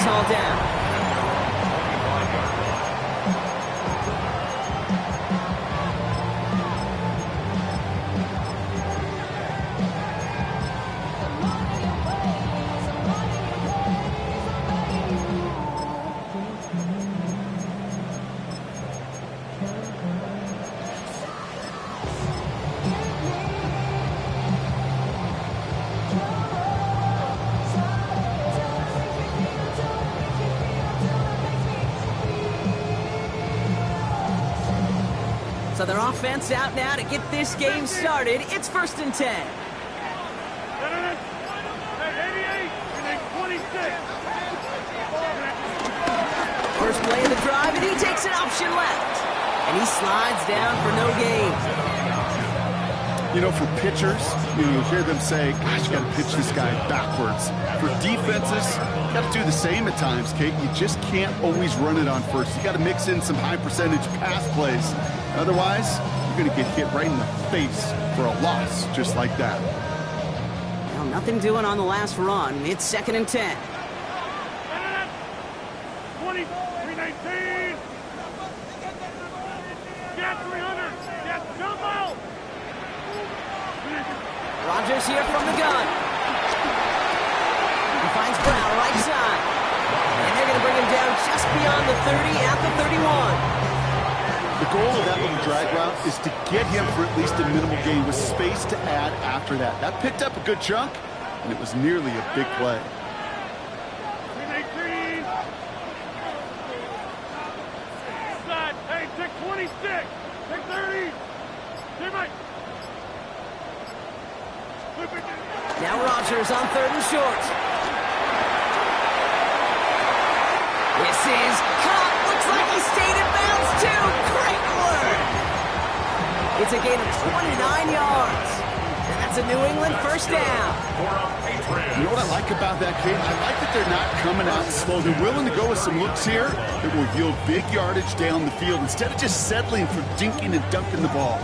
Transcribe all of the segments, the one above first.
called down. So their offense out now to get this game started. It's 1st and 10. First play of the drive, and he takes an option left. And he slides down for no gain. You know, for pitchers, you hear them say, gosh, you got to pitch this guy backwards. For defenses, you got to do the same at times, Kate. You just can't always run it on first. You got to mix in some high percentage pass plays. Otherwise, you're going to get hit right in the face for a loss just like that. Well, nothing doing on the last run. It's 2nd and 10. 20, 319. Get 300. Get jump out. Rogers here from the gun. He finds Brown right side. And they're going to bring him down just beyond the 30 at the 31. The goal of that little drag route is to get him for at least a minimal gain with space to add after that. That picked up a good chunk, and it was nearly a big play. 319. Side. Hey, take 26. Take 30. Teammate. Now Rogers on 3rd and short. This is caught. Looks like he stayed in bounds too. Great work. It's a gain of 29 yards. And that's a New England first down. You know what I like about that, Kate? I like that they're not coming out slow. They're willing to go with some looks here that will yield big yardage down the field instead of just settling for dinking and dunking the ball.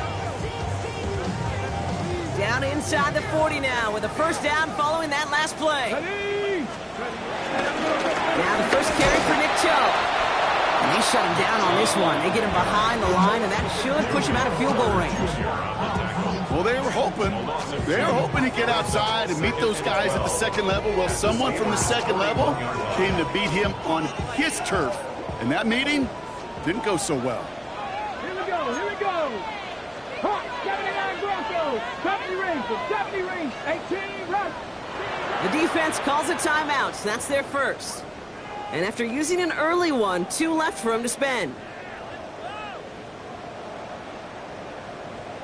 Down inside the 40 now with a first down following that last play. Now the first carry for Nick Chubb. And they shut him down on this one. They get him behind the line, and that should push him out of field goal range. Well, they were hoping to get outside and meet those guys at the second level. Well, someone from the second level came to beat him on his turf. And that meeting didn't go so well. Here we go. Hawk, 79 Broncos. Deputy range. 18, rush. The defense calls a timeout, so that's their first. And after using an early one, 2 left for him to spend.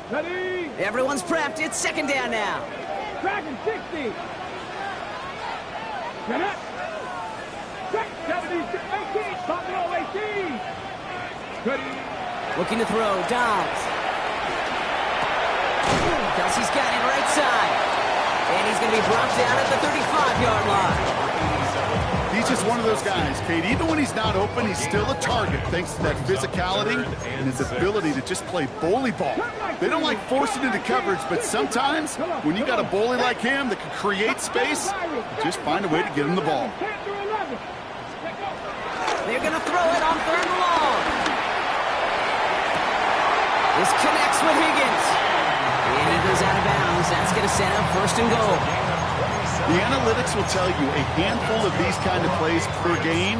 Ready. Everyone's prepped. It's 2nd down now. Dragon 60. Get up. 70, 18. Buffalo 18. Ready. Looking to throw. Dobbs. Kelsey's got it right side. And he's going to be brought down at the 35-yard line. He's just one of those guys, Kate. Even when he's not open, he's still a target thanks to that physicality and his ability to just play bully ball. They don't like forcing into coverage, but sometimes when you got a bully like him that can create space, just find a way to get him the ball. They're going to throw it on 3rd and long. This connects with Higgins. And he goes out of bounds. That's going to set up 1st and goal. The analytics will tell you a handful of these kind of plays per game,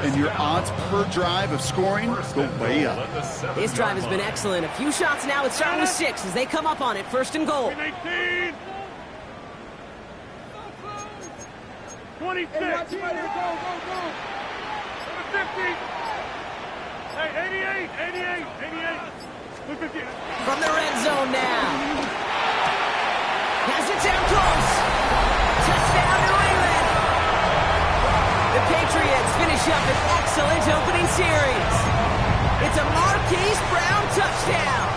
and your odds per drive of scoring go way up. This drive has been excellent. A few shots now. It's starting with 6 as they come up on it. 1st and goal. 18. 26. Go. 50. Hey, 88. From the red zone now. Has it down close. Touchdown, New England. The Patriots finish up an excellent opening series. It's a Marquise Brown touchdown.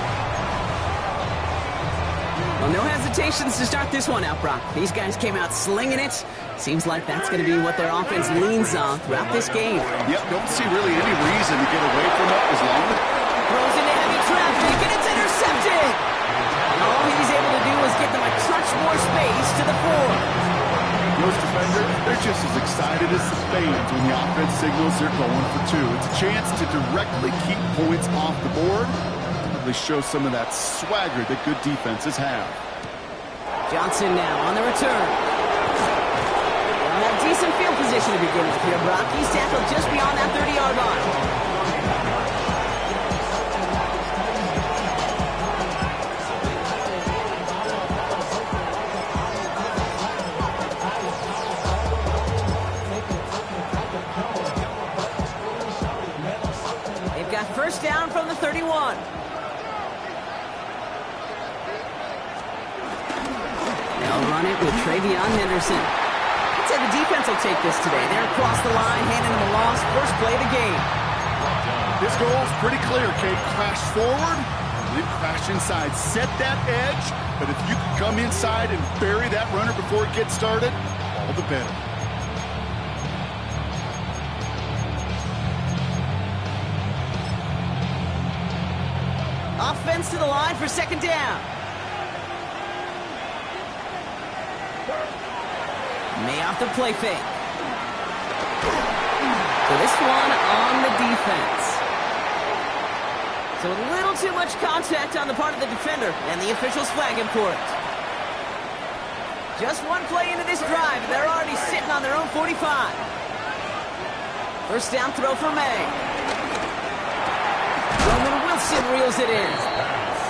Well, no hesitations to start this one out, Brock. These guys came out slinging it. Seems like that's going to be what their offense leans on throughout this game. Yep, don't see really any reason to get away from it as long as... Throws into heavy traffic, and it's intercepted. And all he's able to do is get them a touch more space to the 4. Those defenders, they're They're just as excited as the fans when the offense signals they're going for two. It's a chance to directly keep points off the board. They show some of that swagger that good defenses have. Johnson now on the return. They'll have decent field position to begin with here, Brock. He's tackled just beyond that 30-yard line. First down from the 31. They'll run it with Travion Henderson. I'd say the defense will take this today. They're across the line, handing them a loss. First play of the game. This goal is pretty clear, Kate. Crash forward, and then crash inside. Set that edge, but if you can come inside and bury that runner before it gets started, all the better. Offense to the line for second down. May off the play fake. So this one on the defense. So a little too much contact on the part of the defender, and the officials flag him for it. Just one play into this drive, and they're already sitting on their own 45. First down throw for May. Wilson reels it in.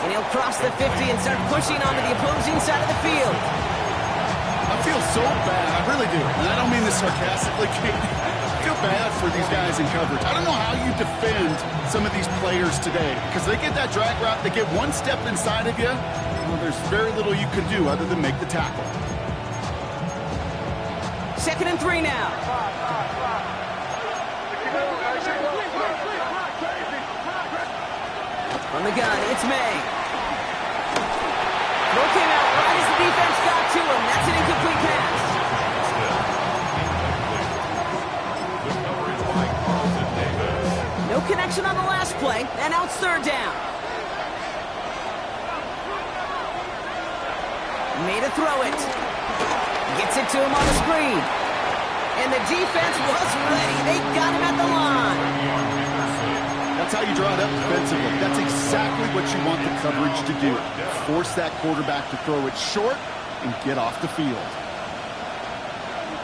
And he'll cross the 50 and start pushing onto the opposing side of the field. I feel so bad. I really do. And I don't mean this sarcastically. I feel bad for these guys in coverage. I don't know how you defend some of these players today. Because they get that drag route, they get one step inside of you. Well, there's very little you can do other than make the tackle. 2nd and 3 now. On the gun, it's May. Throw came out right as the defense got to him. That's an incomplete pass. No connection on the last play, and now it's 3rd down. Made a throw it. Gets it to him on the screen. And the defense was ready. They got him at the line. That's how you draw it up defensively. That's exactly what you want the coverage to do. Force that quarterback to throw it short and get off the field.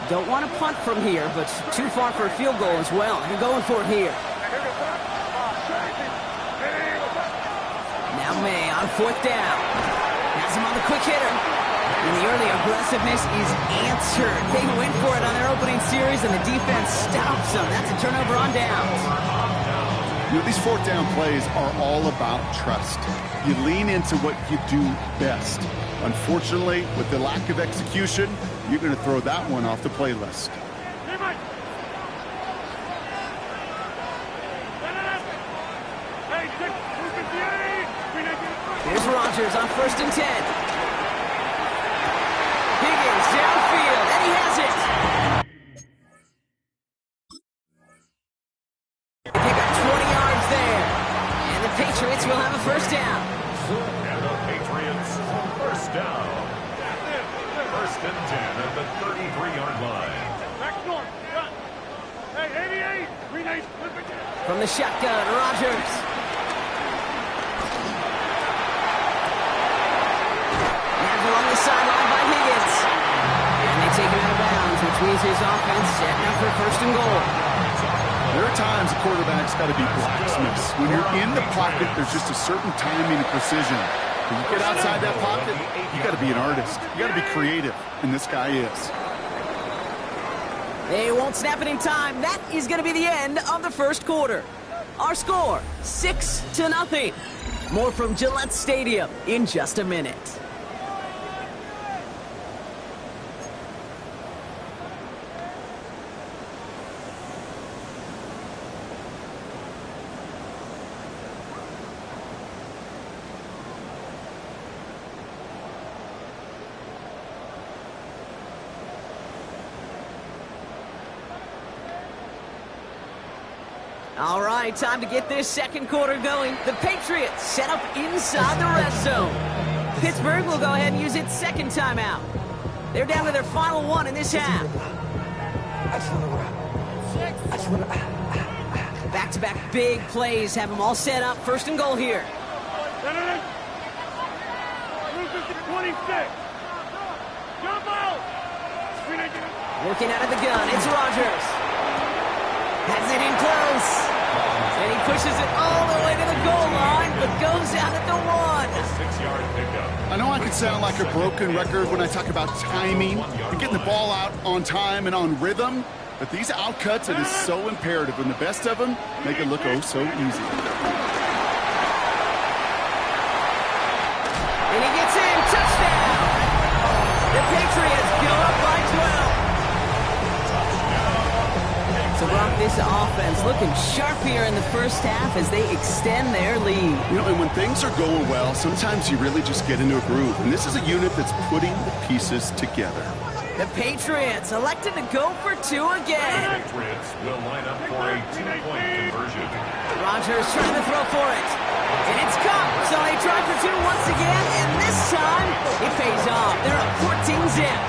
Don't want to punt from here, but too far for a field goal as well. You're going for it here. Now May on 4th down. Has him on the quick hitter. And the early aggressiveness is answered. They went for it on their opening series, and the defense stops them. That's a turnover on downs. You know, these 4th down plays are all about trust. You lean into what you do best. Unfortunately, with the lack of execution, you're going to throw that one off the playlist. Here's Rodgers on 1st and 10. Higgins downfield, and he has it. Patriots will have a first down. And the Patriots, first down. 1st and 10 at the 33-yard line. Hey, 88! From the shotgun, Rodgers. And along the sideline by Higgins. And they take him out of bounds, which means his offense setting up for 1st and goal. There are times a quarterback's got to be blacksmiths. When you're in the pocket, there's just a certain timing and precision. When you get outside that pocket, you got to be an artist. You got to be creative, and this guy is. They won't snap it in time. That is going to be the end of the 1st quarter. Our score, 6-0. More from Gillette Stadium in just a minute. All right, time to get this 2nd quarter going. The Patriots set up inside the red zone. Pittsburgh will go ahead and use its 2nd timeout. They're down to their final one in this half. Back-to-back big plays have them all set up. First and goal here. 26. Jump out. Working out of the gun, it's Rodgers. Has it in close. And he pushes it all the way to the goal line, but goes out at the 1. 6-yard pickup. I know I can sound like a broken record when I talk about timing and getting the ball out on time and on rhythm, but these outcuts, it is so imperative, and the best of them make it look oh so easy. And he gets in, touchdown! The Patriots go up by 12. So Brock, this offense looking sharp here in the first half as they extend their lead. You know, and when things are going well, sometimes you really just get into a groove, and this is a unit that's putting the pieces together. The Patriots elected to go for 2 again. Patriots will line up for a 2-point conversion. Rodgers trying to throw for it. And it's caught. So they try for 2 once again, and this time it pays off. They're up 14-zip.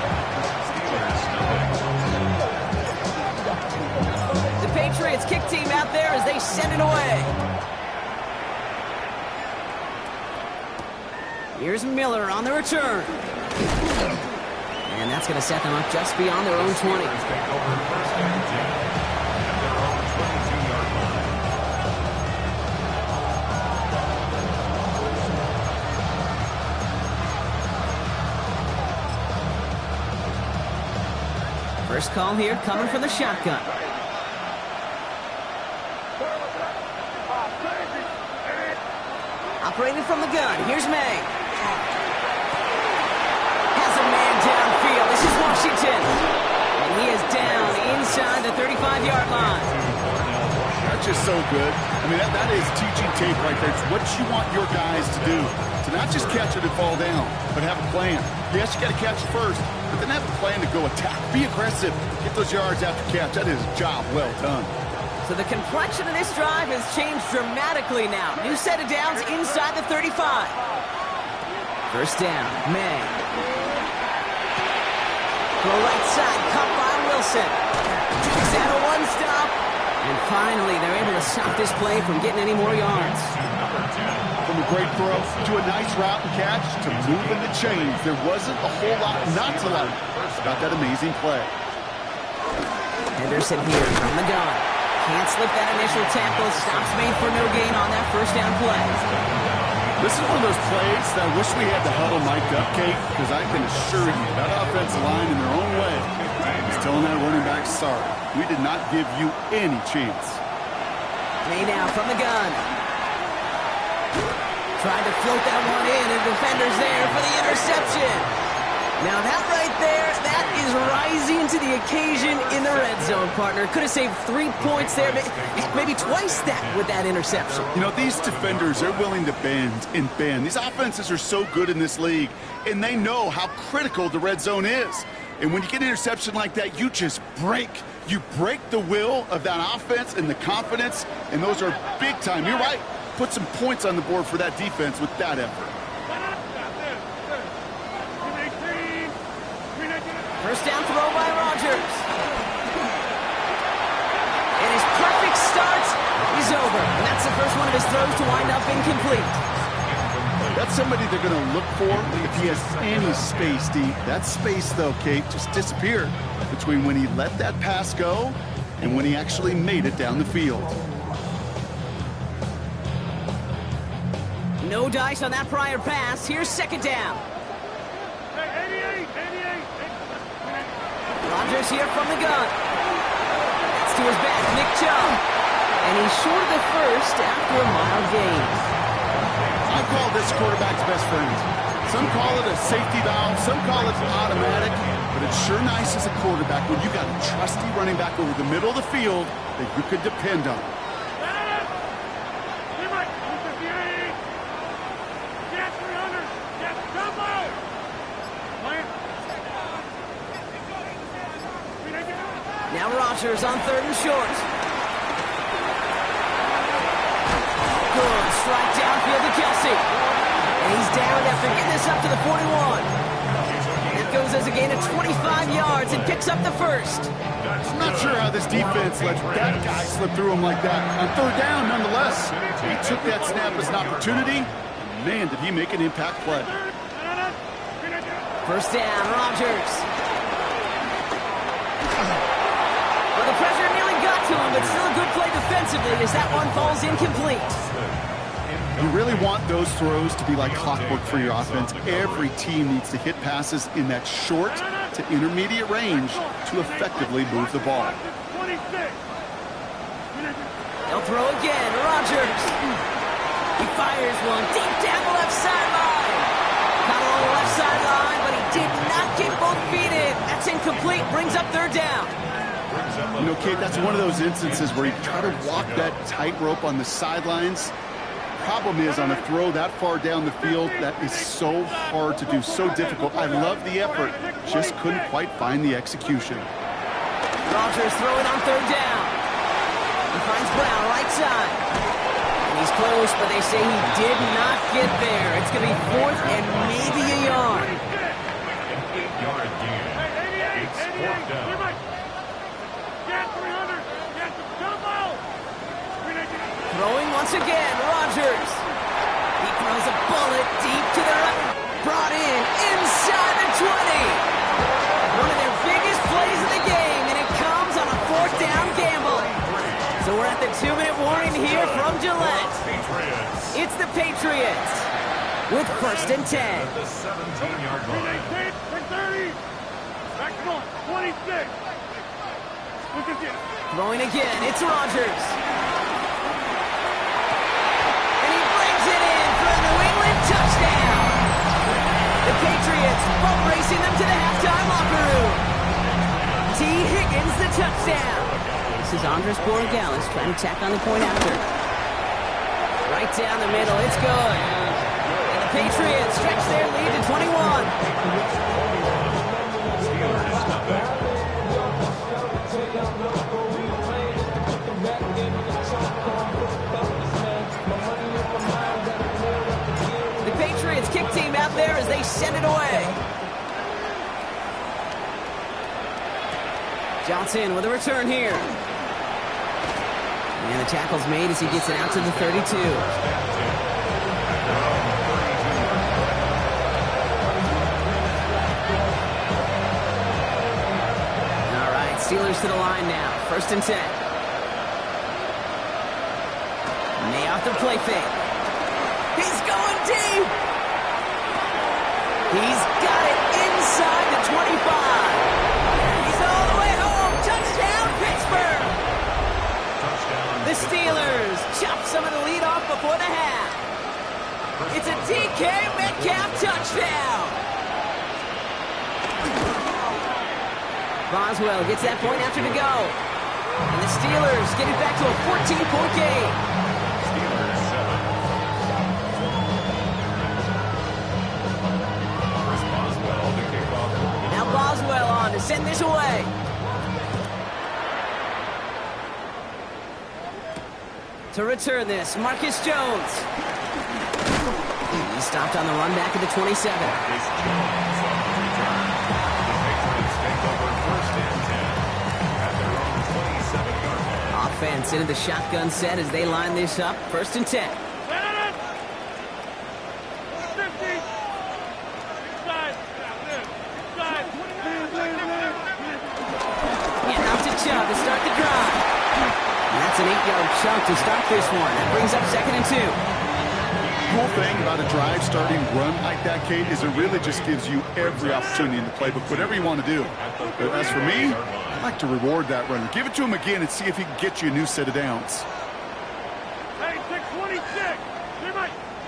The Patriots kick team out there as they send it away. Here's Miller on the return. And that's going to set them up just beyond their own 20. First call here coming from the shotgun. Operating from the gun, here's May. Has a man downfield, this is Washington. And he is down inside the 35-yard line. That's just so good. I mean, that is teaching tape right there. It's what you want your guys to do. To not just catch it and fall down, but have a plan. Yes, you got to catch it first, but then have a plan to go attack. Be aggressive. Get those yards after catch. That is a job well done. So the complexion of this drive has changed dramatically now. New set of downs inside the 35. First down, May. Go right side, caught by Wilson. Takes out a 1-stop. And finally, they're able to stop this play from getting any more yards. From a great throw to a nice route and catch to moving the chains, there wasn't a whole lot not to like about that amazing play. Henderson here from the gun. Can't slip that initial tackle. Stops made for no gain on that first down play. This is one of those plays that I wish we had the huddle mic'd up, Kate, because I can assure you that offensive line in their own way is telling that running back, sorry, we did not give you any chance. May now from the gun. Trying to float that one in, and defender's there for the interception. Now that right there, that is rising to the occasion in the red zone, partner. Could have saved 3 points there, maybe twice that with that interception. You know, these defenders, they're willing to bend and bend. These offenses are so good in this league, and they know how critical the red zone is. And when you get an interception like that, you just break. You break the will of that offense and the confidence, and those are big time. You're right. Put some points on the board for that defense with that effort. First down throw by Rodgers. And his perfect start is over. And that's the first one of his throws to wind up incomplete. That's somebody they're going to look for if he has any space, D. That space, though, Kate, just disappeared between when he let that pass go and when he actually made it down the field. No dice on that prior pass. Here's second down. 88. Rodgers here from the gun. That's to his back, Nick Chubb. And he's short of the first after a mile gain. I call this quarterback's best friend. Some call it a safety valve, some call it automatic, but it's sure nice as a quarterback when you got a trusty running back over the middle of the field that you could depend on. Now Rodgers on third and short. Good strike downfield to Kelsey. And he's down after getting this up to the 41. It goes as a gain of 25 yards and picks up the first. I'm not sure how this defense let that guy slip through him like that. On third down, nonetheless, he took that snap as an opportunity. Man, did he make an impact play. First down, Rodgers. Well, the pressure nearly got to him, but still a good play defensively as that one falls incomplete. You really want those throws to be like clockwork for your offense. Every team needs to hit passes in that short to intermediate range to effectively move the ball. They'll throw again. Rodgers. He fires one deep down the left sideline. Caught on the left sideline, but he did not get both feet in. That's incomplete. Brings up third down. You know, Kate, that's one of those instances where you try to walk that tightrope on the sidelines. Problem is, on a throw that far down the field, that is so hard to do, so difficult. I love the effort, just couldn't quite find the execution. Rodgers throwing on third down. He finds Brown right side. And he's close, but they say he did not get there. It's going to be fourth and maybe a yard. An 8-yard gain. It's fourth down. Throwing once again, Rodgers. He throws a bullet deep to the right. Brought in inside the 20. One of their biggest plays of the game, and it comes on a fourth down gamble. So we're at the 2-minute warning here from Gillette. It's the Patriots with first and 10. At the 17-yard line. 30. Back on 26. Throwing again, it's Rodgers. And he brings it in for a New England touchdown. The Patriots both racing them to the halftime locker room. T. Higgins the touchdown. This is Andres Borregales trying to tack on the point after. Right down the middle, it's good. And the Patriots stretch their lead to 21. The Patriots kick team out there as they send it away. Johnson with a return here. And the tackle's made as he gets it out to the 32. All right, Steelers to the line now. First and 10. May off the play fake. He's going deep. He's got it inside the 25. He's all the way home. Touchdown, Pittsburgh. The Steelers chop some of the lead off before the half. It's a DK Metcalf touchdown. Boswell gets that point after to go. And the Steelers get it back to a 14-point game. Steelers 7. Chris Boswell to kick off. Now Boswell on to send this away. To return this, Marcus Jones. He stopped on the run back at the 27. Marcus Jones on the return. The Patriots take over first and 10 at their own 27-yard line. Offense into the shotgun set as they line this up. First and 10. And out to Chubb to start the drive. And that's an 8-yard chunk to start this one. That brings up second and 2. The cool thing about a drive starting run like that, Kate, is it really just gives you every opportunity in the playbook, whatever you want to do. But as for me, I like to reward that runner. Give it to him again and see if he can get you a new set of downs. Hey, 626.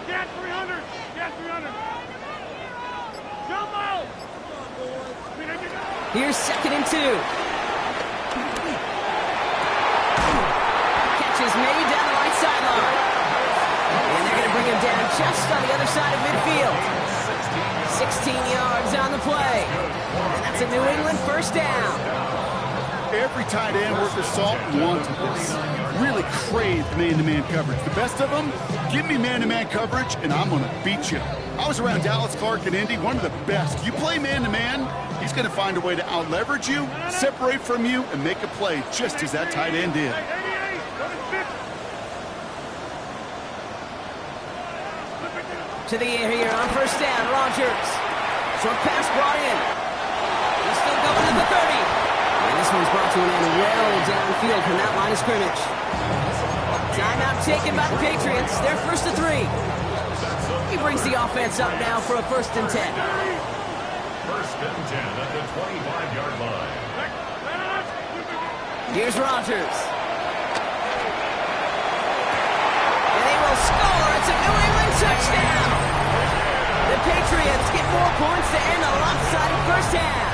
Gas 300. Gas 300. Jump out. Here's second and 2. Catch is made down the right sideline. And they're going to bring him down just on the other side of midfield. 16 yards on the play. And that's a New England first down. Every tight end worth their salt wanted this. Really craved man-to-man coverage. The best of them, give me man-to-man coverage, and I'm going to beat you. I was around Dallas Clark and Indy, one of the best. You play man-to-man, he's going going to find a way to out-leverage you, separate from you, and make a play just as that tight end did. To the air here on first down, Rodgers. Short pass brought in. He's still going to the 30. And this one's brought to an end well downfield from that line of scrimmage. Timeout taken by the Patriots. They're first to 3. He brings the offense up now for a 1st and 10. First and 10 at the 25-yard line. Here's Rodgers. And they will score. It's a New England touchdown. The Patriots get more points to end a lopsided first half.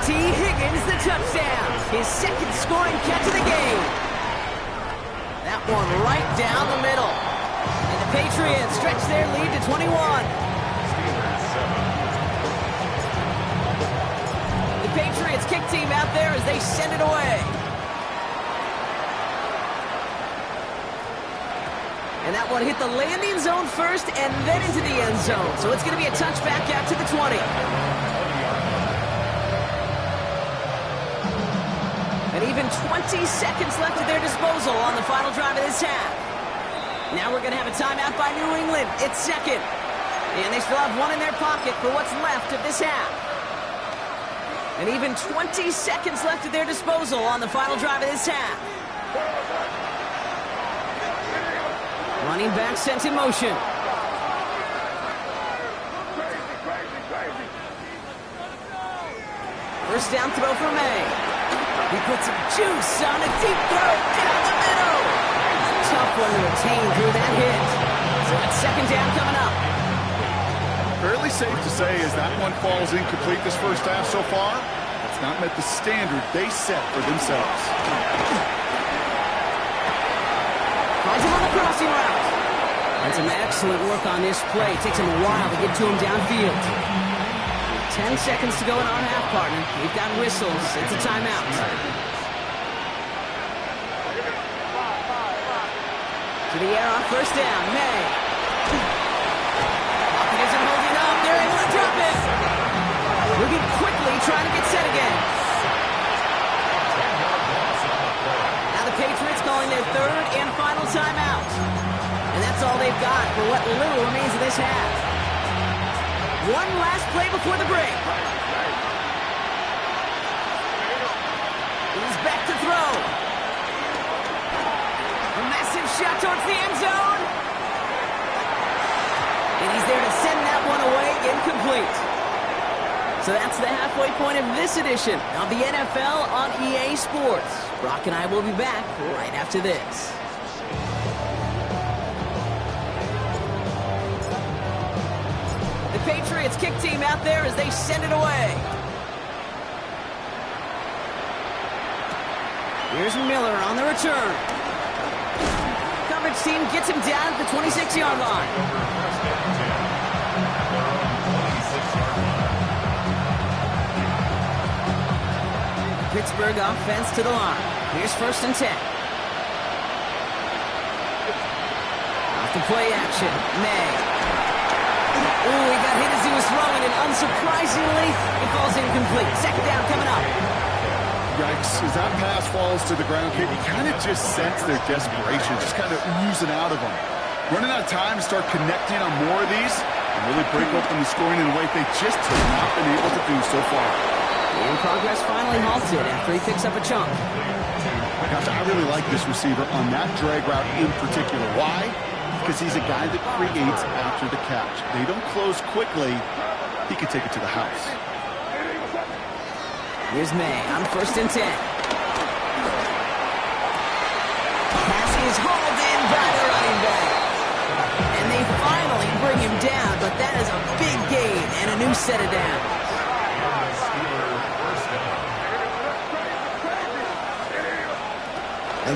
T. Higgins the touchdown. His 2nd scoring catch of the game. That one right down the middle. And the Patriots stretch their lead to 21. The Patriots kick team out there as they send it away. And that one hit the landing zone first and then into the end zone. So it's going to be a touchback out to the 20. And even 20 seconds left at their disposal on the final drive of this half. Now we're going to have a timeout by New England. It's 2nd. And they still have one in their pocket for what's left of this half. And even 20 seconds left at their disposal on the final drive of this half. Running back sent in motion. First down throw for May. He puts some juice on a deep throw down the middle. Tough one to retain through that hit. So it's 2nd down coming up. Fairly safe to say as that one falls incomplete this first half so far, it's not met the standard they set for themselves. Finds him on the crossing route. And some excellent work on this play. It takes him a while to get to him downfield. 10 seconds to go in our half, partner. We've got whistles. It's a timeout. To the air on first down. May. Pocket isn't holding up. They're able to drop it. Moving quickly, trying to get set again. Now the Patriots calling their 3rd and final timeout. And that's all they've got for what little remains of this half. One last play before the break. He's back to throw. A massive shot towards the end zone. And he's there to send that one away, incomplete. So that's the halfway point of this edition of the NFL on EA Sports. Brock and I will be back right after this. Patriots kick team out there as they send it away. Here's Miller on the return. Coverage team gets him down at the 26-yard line. Pittsburgh offense to the line. Here's 1st and 10. Off the play action. May. Ooh, he got hit as he was throwing, and unsurprisingly, it falls incomplete. 2nd down coming up. Yikes, as that pass falls to the ground, Kate, you kind of just sense their desperation, just kind of oozing out of them. Running out of time to start connecting on more of these and really break open the scoring in a way they just have not been able to do so far. And progress finally halted after he picks up a chunk. Gosh, I really like this receiver on that drag route in particular. Why? Because he's a guy that creates after the catch. They don't close quickly. He can take it to the house. Here's May on 1st and 10. Pass is hauled in by the running back. And they finally bring him down, but that is a big gain and a new set of downs.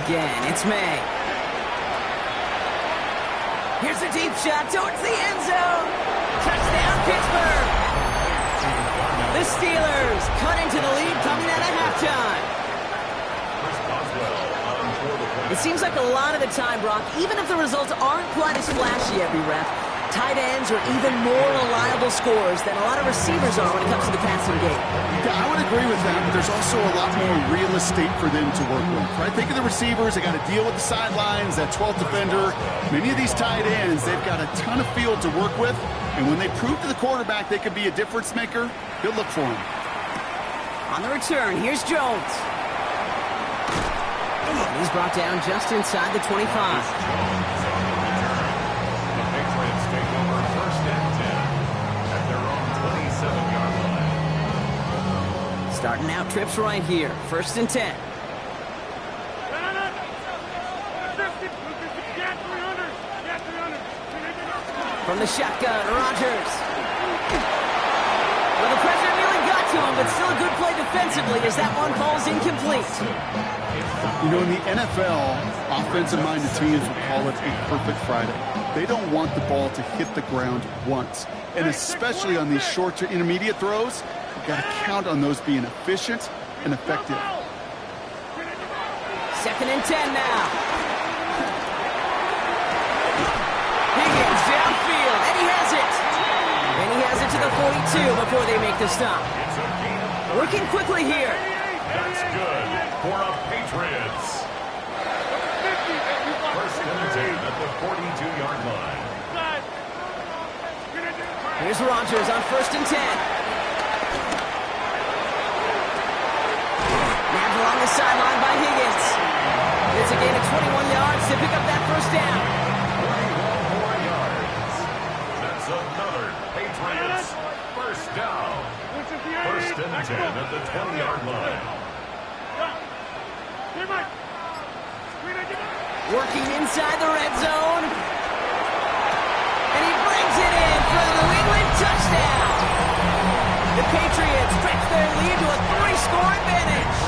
Again, it's May. Here's a deep shot towards the end zone. Touchdown, Pittsburgh. The Steelers cut into the lead coming out of halftime. It seems like a lot of the time, Brock, even if the results aren't quite as flashy every rep, Tight ends are even more reliable scorers than a lot of receivers are when it comes to the passing game. Yeah, I would agree with that, but there's also a lot more real estate for them to work with, right? Think of the receivers. They got to deal with the sidelines, that 12th defender. Many of these tight ends, they've got a ton of field to work with, and when they prove to the quarterback they could be a difference maker, he'll look for him. On the return, here's Jones. He's brought down just inside the 25. Starting out trips right here. 1st and 10. From the shotgun, Rodgers. Well, the pressure nearly got to him, but still a good play defensively as that one falls incomplete. You know, in the NFL, offensive-minded teams would call it a perfect Friday. They don't want the ball to hit the ground once. And especially on these short to intermediate throws, you've got to count on those being efficient and effective. 2nd and 10 now. Higgins downfield, and he has it. And he has it to the 42 before they make the stop. Working quickly here. That's good for the Patriots. 1st and 10 at the 42-yard line. Here's Rodgers on 1st and 10. Nabbed along the sideline by Higgins. It's a gain of 21 yards to pick up that 1st down. 21 yards. That's another Patriots 1st down. 1st and 10 at the 20-yard line. Working inside the red zone. And he brings it in for the New England touchdown. The Patriots stretch their lead to a 3-score advantage.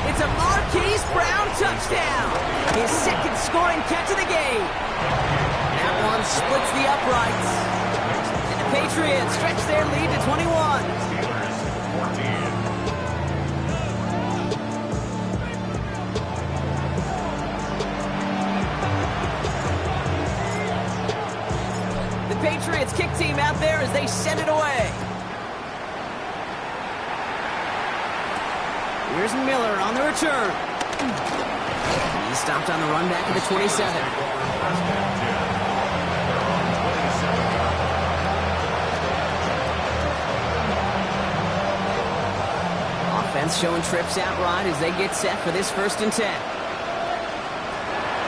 It's a Marquise Brown touchdown. His 2nd scoring catch of the game. That one splits the uprights. And the Patriots stretch their lead to 21. Patriots kick team out there as they send it away. Here's Miller on the return. He stopped on the run back at the 27. Offense showing trips out right as they get set for this 1st and 10.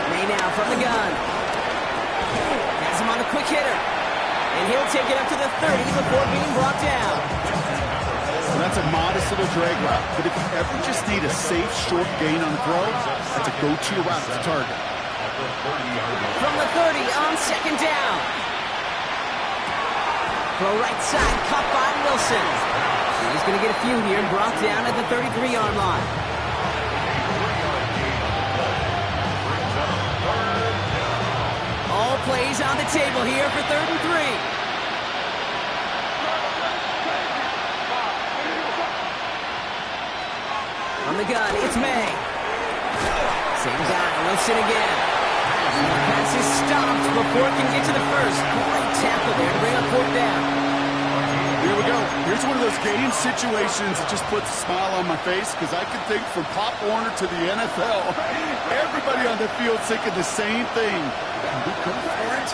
May now from the gun. Has him on the quick hitter. And he'll take it up to the 30 before being brought down. So that's a modest little drag route. But if you ever just need a safe, short gain on the throw, that's a go-to route to target. From the 30 on 2nd down. Throw right side, caught by Wilson. He's going to get a few here and brought down at the 33-yard line. All plays on the table here for 3rd and 3. On the gun, it's May. Same guy, Wilson again. The pass is stopped before it can get to the 1st. Great tackle there to bring up 4th down. Here we go. Here's one of those game situations that just puts a smile on my face because I can think from Pop Warner to the NFL, everybody on the field thinking the same thing. Can we go for it?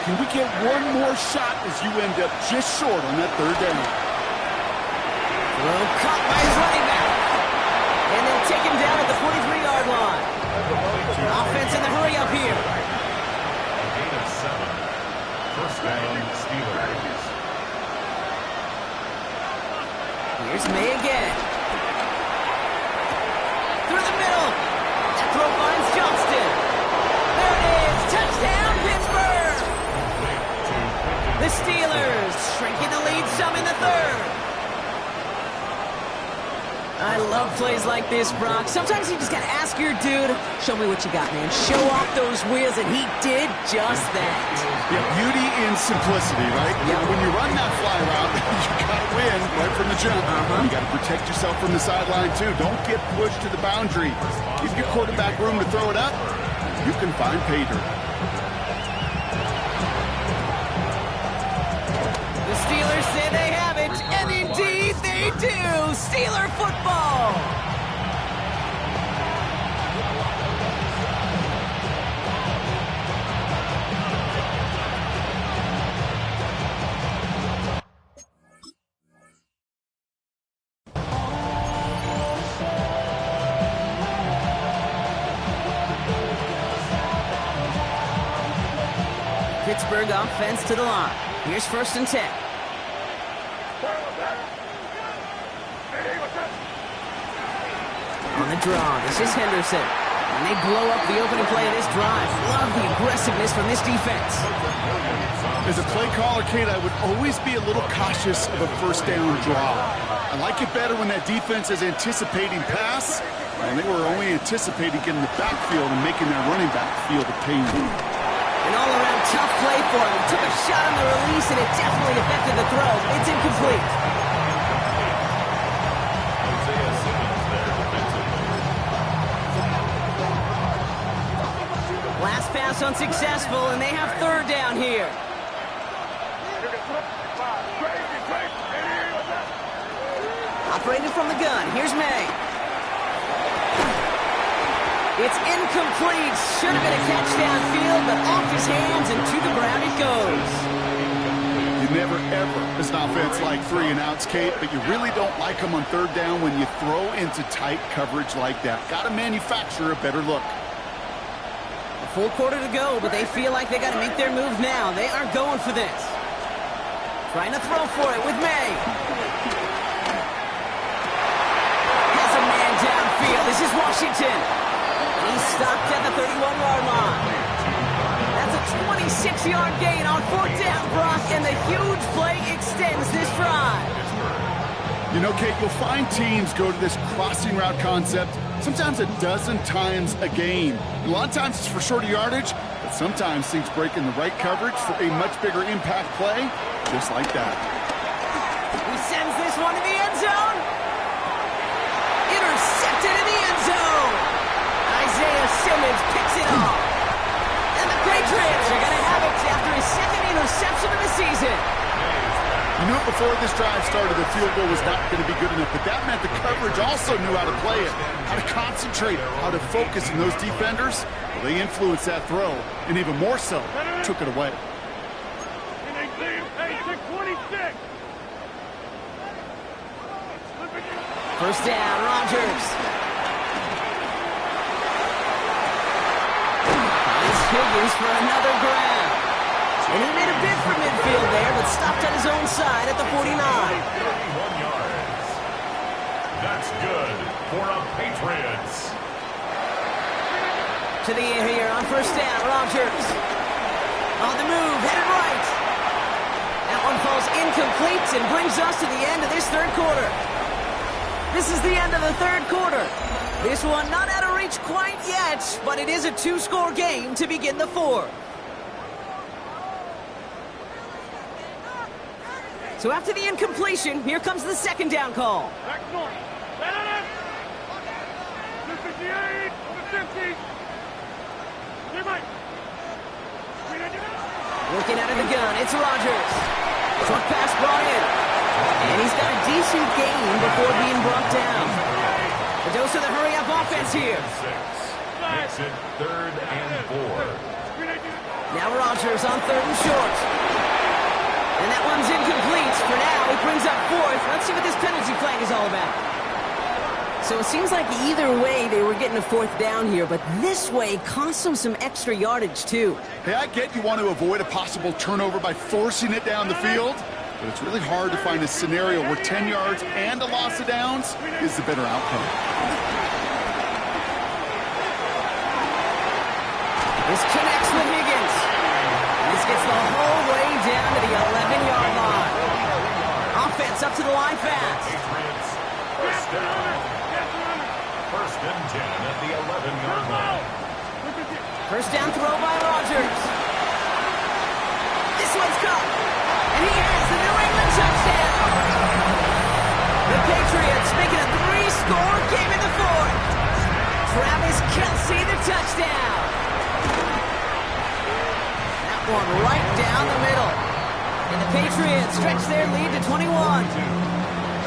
Can we get one more shot as you end up just short on that 3rd down? Throw caught by his running back. And they'll take him down at the 43-yard line. Offense in the hurry up here. Gain of 7. 1st down, Steelers. Here's May again. Through the middle. That throw finds Johnston. There it is. Touchdown, Pittsburgh. The Steelers shrinking the lead some in the 3rd. I love plays like this, Brock. Sometimes you just got to ask your dude, show me what you got, man. Show off those wheels, and he did just that. Yeah, beauty in simplicity, right? Yep. When you run that fly route, you got to win right from the jump. You got to protect yourself from the sideline, too. Don't get pushed to the boundary. Give your quarterback room to throw it up. You can find pay dirt. Steelers say they have it, and indeed they do. Steeler football. Pittsburgh offense to the line. Here's 1st and 10. On the draw, this is Henderson. And they blow up the opening play of this drive. Love the aggressiveness from this defense. As a play caller, Kate, I would always be a little cautious of a 1st down draw. I like it better when that defense is anticipating pass, and they were only anticipating getting the backfield and making their running back feel the pain. An all-around tough play for him. Took a shot on the release, and it definitely affected the throw. It's incomplete. Last pass unsuccessful, and they have 3rd down here. Operating from the gun. Here's May. It's incomplete. Should have been a catch downfield, but off his hands and to the ground it goes. You never, ever, as an offense, like 3 and outs, Kate, but you really don't like them on 3rd down when you throw into tight coverage like that. Got to manufacture a better look. A full quarter to go, but they feel like they got to make their move now. They are going for this. Trying to throw for it with May. Has a man downfield. This is Washington. He's stopped at the 31-yard line. That's a 26-yard gain on 4th down, Brock, and the huge play extends this drive. You know, Kate, you'll find teams go to this crossing route concept sometimes a dozen times a game. A lot of times it's for shorter yardage, but sometimes things break in the right coverage for a much bigger impact play, just like that. He sends this one to the end zone. Intercepted in the end zone. Isaiah Simmons picks it off. And the Patriots are going to have it after his 2nd interception of the season. You knew before this drive started the field goal was not going to be good enough, but that meant the coverage also knew how to play it, how to concentrate, how to focus, and those defenders, well, they influenced that throw, and even more so, took it away. First down, Rodgers. Higgins for another grab. And he made a bid for midfield there, but stopped on his own side at the 49. 31 yards. That's good for a Patriots. To the air here on 1st down, Rodgers. On the move, headed right. That one falls incomplete and brings us to the end of this 3rd quarter. This is the end of the 3rd quarter. This one not out of reach quite yet, but it is a 2-score game to begin the 4th. So after the incompletion, here comes the 2nd down call. Looking out of the gun, it's Rodgers. Short pass brought in. And he's got a decent gain before being brought down. The dose of the hurry-up offense here. Makes it 3rd and 4. Now Rodgers on 3rd and short. And that one's incomplete. For now, he brings up 4th. Let's see what this penalty flag is all about. So it seems like either way they were getting a 4th down here, but this way cost them some extra yardage too. Hey, I get you want to avoid a possible turnover by forcing it down the field, but it's really hard to find a scenario where 10 yards and a loss of downs is the better outcome. This connects with Higgins. This gets the whole way down to the 11-yard line. Offense up to the line fast. First down. 1st and 10 at the 11-yard line. First down throw by Rodgers. This one's caught. And he has the New England touchdown. The Patriots making a 3-score game in the 4th. Travis Kelce the touchdown. That one right down the middle. And the Patriots stretch their lead to 21.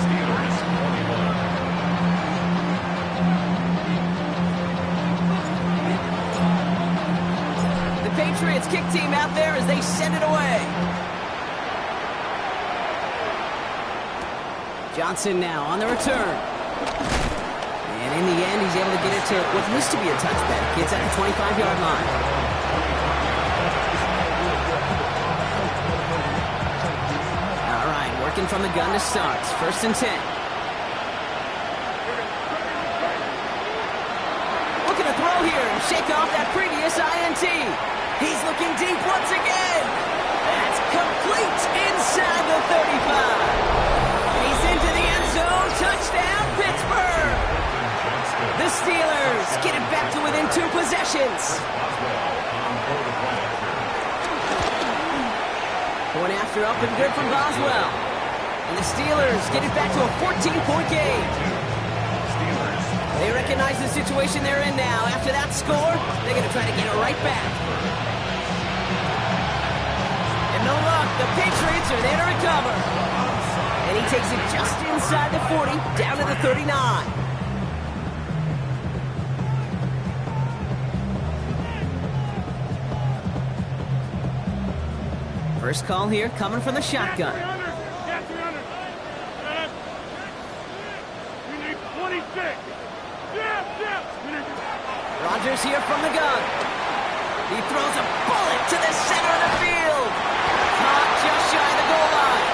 Steelers 21. The Patriots kick team out there as they send it away. Johnson now on the return. And in the end, he's able to get it to what used to be a touchback. It's at the 25-yard line. All right, working from the gun to start. 1st and 10. Looking to throw here and shake off that previous INT. He's looking deep once again. That's complete inside the 35. He's into the end zone. Touchdown, Pittsburgh. The Steelers get it back to within 2 possessions. Point after up and good from Boswell. And the Steelers get it back to a 14-point game. They recognize the situation they're in now. After that score, they're going to try to get it right back. And no luck, the Patriots are there to recover. And he takes it just inside the 40, down to the 39. First call here coming from the shotgun. Get 300. We need 26. Rodgers here from the gun. He throws a bullet to the center of the field. Caught just shy of the goal line.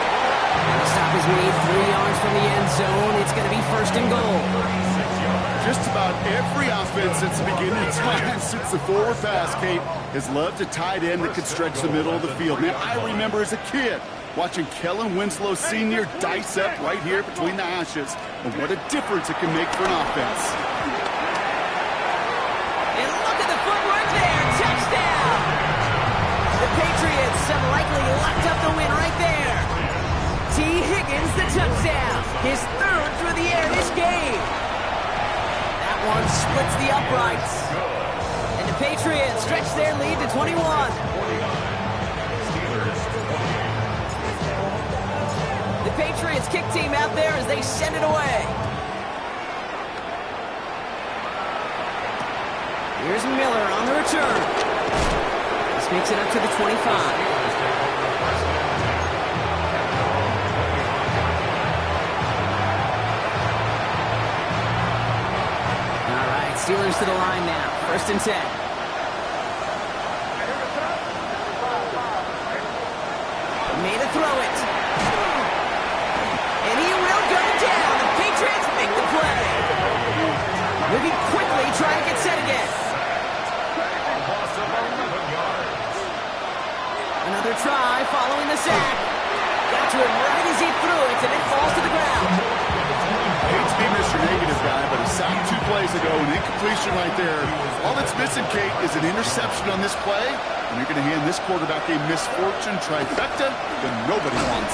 And the stop is made 3 yards from the end zone. It's going to be 1st and goal. Just about every offense since the beginning of time, since the forward pass, Kate, has loved a tight end that could stretch the middle of the field. Man, I remember as a kid watching Kellen Winslow Sr. dice up right here between the hashes. And what a difference it can make for an offense. And look at the footwork there. Touchdown! The Patriots have likely locked up the win right there. T. Higgins, the touchdown. His 3rd through the air this game. That one splits the uprights. And the Patriots stretch their lead to 21. The Patriots kick team out there as they send it away. Here's Miller on the return. This makes it up to the 25. Steelers to the line now. 1st and 10. Made a throw it. And he will go down. The Patriots make the play. Moving quickly, trying to get set again. Another try following the sack. Got to him right as he threw it, and it falls to the ground. Hate to be Mr. Negative guy, but a sack 2 plays ago, an incompletion right there. All that's missing, Kate, is an interception on this play, and you're going to hand this quarterback a misfortune trifecta that nobody wants.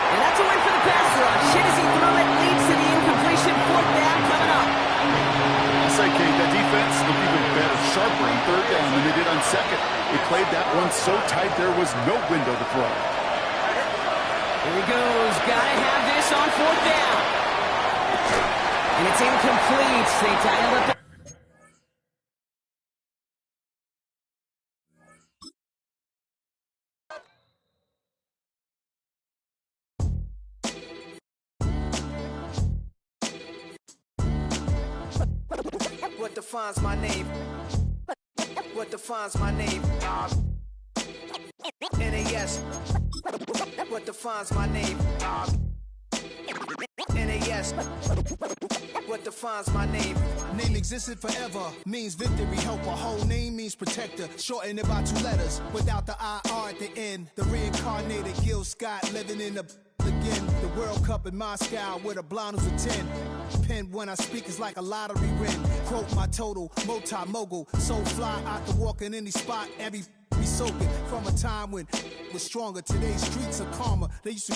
And that's a win for the pass rush. Hit as he threw it, leads to the incompletion. 4th down coming up. I'll say, Kate, that defense looked even better, sharper on 3rd down than they did on 2nd. They played that one so tight there was no window to throw. Here he goes. Gotta have this on 4th down. And it's incomplete. They dialed up. What defines my name? What defines my name? NAS. What defines my name? NAS. What defines my name? Name existed forever, means victory, helper. Whole name means protector. Shorten it by 2 letters, without the IR at the end. The reincarnated Gil Scott living in the again. The World Cup in Moscow with a blonde who's a 10. Pen when I speak is like a lottery win. Quote my total, multi-mogul. So fly, I can walk in any spot, every be soaking. From a time when was stronger. Today's streets are calmer. They used to